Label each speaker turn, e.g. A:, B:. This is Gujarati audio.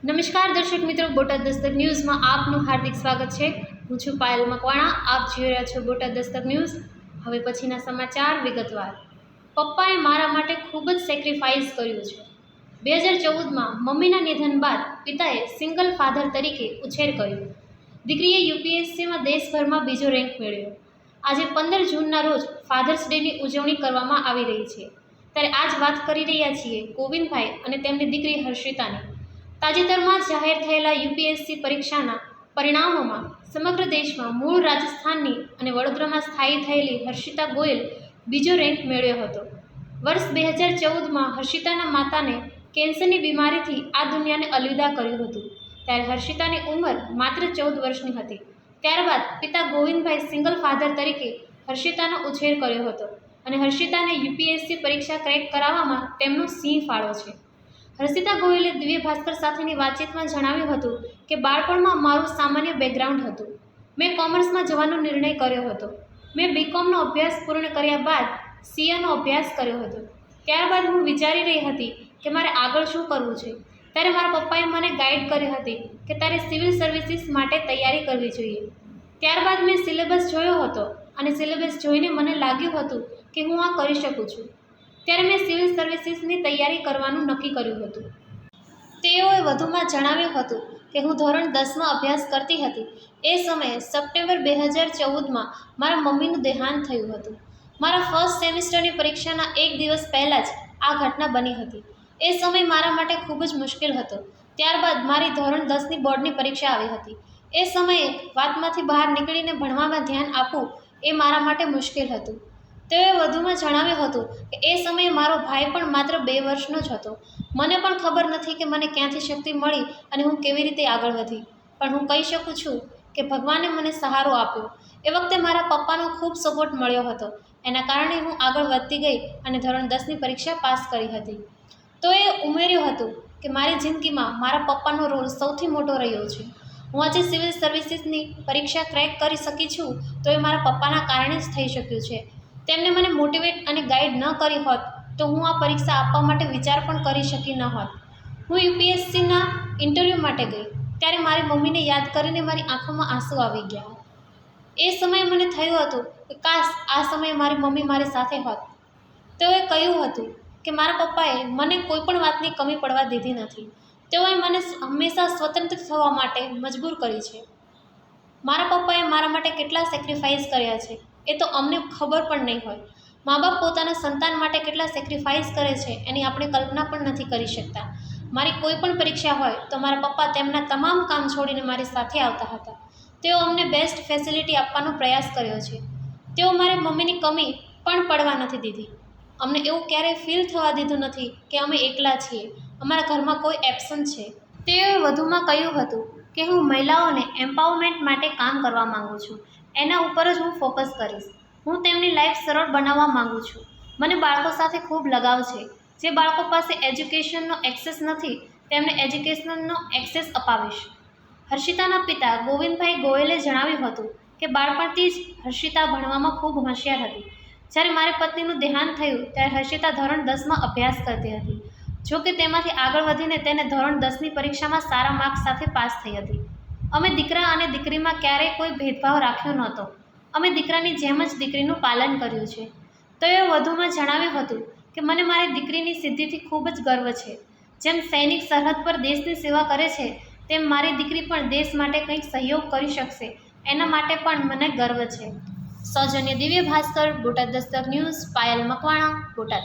A: નમસ્કાર દર્શક મિત્રો, બોટાદ દસ્તક ન્યૂઝમાં આપનું હાર્દિક સ્વાગત છે। હું છું પાયલ મકવાણા। આપ જોઈ રહ્યા છો બોટાદ દસ્તક ન્યૂઝ। હવે પછીના સમાચાર વિગતવાર। પપ્પાએ મારા માટે ખૂબ જ સેક્રિફાઈસ કર્યું છે। 2014માં મમ્મીના નિધન બાદ પિતાએ સિંગલ ફાધર તરીકે ઉછેર કર્યો। દીકરીએ યુપીએસસીમાં દેશભરમાં બીજો રેન્ક મેળવ્યો। આજે 15 જૂનના રોજ ફાધર્સ ડેની ઉજવણી કરવામાં આવી રહી છે। ત્યારે આજ વાત કરી રહ્યા છીએ ગોવિંદભાઈ અને તેમની દીકરી હર્ષિતાની। તાજેતરમાં જાહેર થયેલા યુપીએસસી પરીક્ષાના પરિણામોમાં સમગ્ર દેશમાં મૂળ રાજસ્થાનની અને વડોદરામાં સ્થાયી થયેલી હર્ષિતા ગોયલ બીજો રેન્ક મેળવ્યો હતો। વર્ષ 2014માં હર્ષિતાના માતાને કેન્સરની બીમારીથી આ દુનિયાને અલવિદા કર્યું હતું। ત્યારે હર્ષિતાની ઉંમર માત્ર 14 વર્ષની હતી। ત્યારબાદ પિતા ગોવિંદભાઈ સિંગલ ફાધર તરીકે હર્ષિતાનો ઉછેર કર્યો હતો અને હર્ષિતાને યુપીએસસી પરીક્ષા ક્રેક કરાવવામાં તેમનો સિંહ ફાળો છે। હર્ષિતા ગોયલે દિવ્ય ભાસ્કર સાથેની વાતચીતમાં જણાવ્યું હતું કે બાળપણમાં મારું સામાન્ય બેકગ્રાઉન્ડ હતું। મેં કોમર્સમાં જવાનો નિર્ણય કર્યો હતો। મેં બીકોમનો અભ્યાસ પૂર્ણ કર્યા બાદ સીએનો અભ્યાસ કર્યો હતો। ત્યારબાદ હું વિચારી રહી હતી કે મારે આગળ શું કરવું છે। ત્યારે મારા પપ્પાએ મને ગાઈડ કરી હતી કે તારે સિવિલ સર્વિસીસ માટે તૈયારી કરવી જોઈએ। ત્યારબાદ મેં સિલેબસ જોયો હતો અને સિલેબસ જોઈને મને લાગ્યું હતું કે હું આ કરી શકું છું। ત્યારે મેં સિવિલ સર્વિસીસની તૈયારી કરવાનું નક્કી કર્યું હતું। તેઓએ વધુમાં જણાવ્યું હતું કે હું ધોરણ 10માં અભ્યાસ કરતી હતી। એ સમયે સપ્ટેમ્બર 2014માં મારા મમ્મીનું દેહાંત થયું હતું। મારા ફર્સ્ટ સેમિસ્ટરની પરીક્ષાના એક દિવસ પહેલાં જ આ ઘટના બની હતી। એ સમય મારા માટે ખૂબ જ મુશ્કેલ હતો। ત્યારબાદ મારી ધોરણ 10ની બોર્ડની પરીક્ષા આવી હતી। એ સમયે વાતમાંથી બહાર નીકળીને ભણવામાં ધ્યાન આપવું એ મારા માટે મુશ્કેલ હતું। તેઓએ વધુમાં જણાવ્યું હતું કે એ સમયે મારો ભાઈ પણ માત્ર 2 વર્ષનો જ હતો। મને પણ ખબર નથી કે મને ક્યાંથી શક્તિ મળી અને હું કેવી રીતે આગળ વધી, પણ હું કહી શકું છું કે ભગવાને મને સહારો આપ્યો। એ વખતે મારા પપ્પાનો ખૂબ સપોર્ટ મળ્યો હતો। એના કારણે હું આગળ વધતી ગઈ અને ધોરણ 10ની પરીક્ષા પાસ કરી હતી। તો એ ઉમેર્યું હતું કે મારી જિંદગીમાં મારા પપ્પાનો રોલ સૌથી મોટો રહ્યો છે। હું આજે સિવિલ સર્વિસીસની પરીક્ષા ક્રેક કરી શકી છું તો એ મારા પપ્પાના કારણે જ થઈ શક્યું છે। તેમને મને મોટિવેટ અને ગાઈડ ન કરી હોત તો હું આ પરીક્ષા આપવા માટે વિચાર પણ કરી શકી ન હોત। હું યુપીએસસીના ઇન્ટરવ્યૂ માટે ગઈ ત્યારે મારી મમ્મીને યાદ કરીને મારી આંખોમાં આંસુ આવી ગયા। એ સમયે મને થયું હતું કે કાશ આ સમયે મારી મમ્મી મારી સાથે હોત। તેઓએ કહ્યું હતું કે મારા પપ્પાએ મને કોઈ પણ વાતની કમી પડવા દીધી નથી। તેઓએ મને હંમેશા સ્વતંત્ર થવા માટે મજબૂર કરી છે। મારા પપ્પાએ મારા માટે કેટલા સેક્રિફાઈસ કર્યા છે એ તો અમને ખબર પણ નહીં હોય। મા બાપ પોતાના સંતાન માટે કેટલા સેક્રિફાઈસ કરે છે એની આપણે કલ્પના પણ નથી કરી શકતા। મારી કોઈ પણ પરીક્ષા હોય તો મારા પપ્પા તેમના તમામ કામ છોડીને મારી સાથે આવતા હતા। તેઓ અમને બેસ્ટ ફેસિલિટી આપવાનો પ્રયાસ કર્યો છે। તેઓ મારી મમ્મીની કમી પણ પડવા નથી દીધી। અમને એવું ક્યારેય ફીલ થવા દીધું નથી કે અમે એકલા છીએ, અમારા ઘરમાં કોઈ એબસન્ટ છે। તેઓએ વધુમાં કહ્યું હતું કે હું મહિલાઓને એમ્પાવરમેન્ટ માટે કામ કરવા માગું છું। એના ઉપર જ હું ફોકસ કરીશ। હું તેમની લાઈફ સરળ બનાવવા માગું છું। મને બાળકો સાથે ખૂબ લગાવ છે। જે બાળકો પાસે એજ્યુકેશનનો એક્સેસ નથી તેમને એજ્યુકેશનનો એક્સેસ અપાવીશ। હર્ષિતાના પિતા ગોવિંદભાઈ ગોયલે જણાવ્યું હતું કે બાળપણથી જ હર્ષિતા ભણવામાં ખૂબ હોશિયાર હતી। જ્યારે મારી પત્નીનું દેહાંત થયું ત્યારે હર્ષિતા ધોરણ 10માં અભ્યાસ કરતી હતી। જો કે તેમાંથી આગળ વધીને તેને ધોરણ 10ની પરીક્ષામાં સારા માર્ક્સ સાથે પાસ થઈ હતી। અમે દીકરા અને દીકરીમાં ક્યારેય કોઈ ભેદભાવ રાખ્યો નહોતો। અમે દીકરાની જેમ જ દીકરીનું પાલન કર્યું છે। તેઓએ વધુમાં જણાવ્યું હતું કે મને મારી દીકરીની સિદ્ધિથી ખૂબ જ ગર્વ છે। જેમ સૈનિક સરહદ પર દેશની સેવા કરે છે તેમ મારી દીકરી પણ દેશ માટે કંઈક સહયોગ કરી શકશે એના માટે પણ મને ગર્વ છે। સૌજન્ય દિવ્ય ભાસ્કર, બોટાદ દસ્તક ન્યૂઝ, પાયલ મકવાણા, બોટાદ।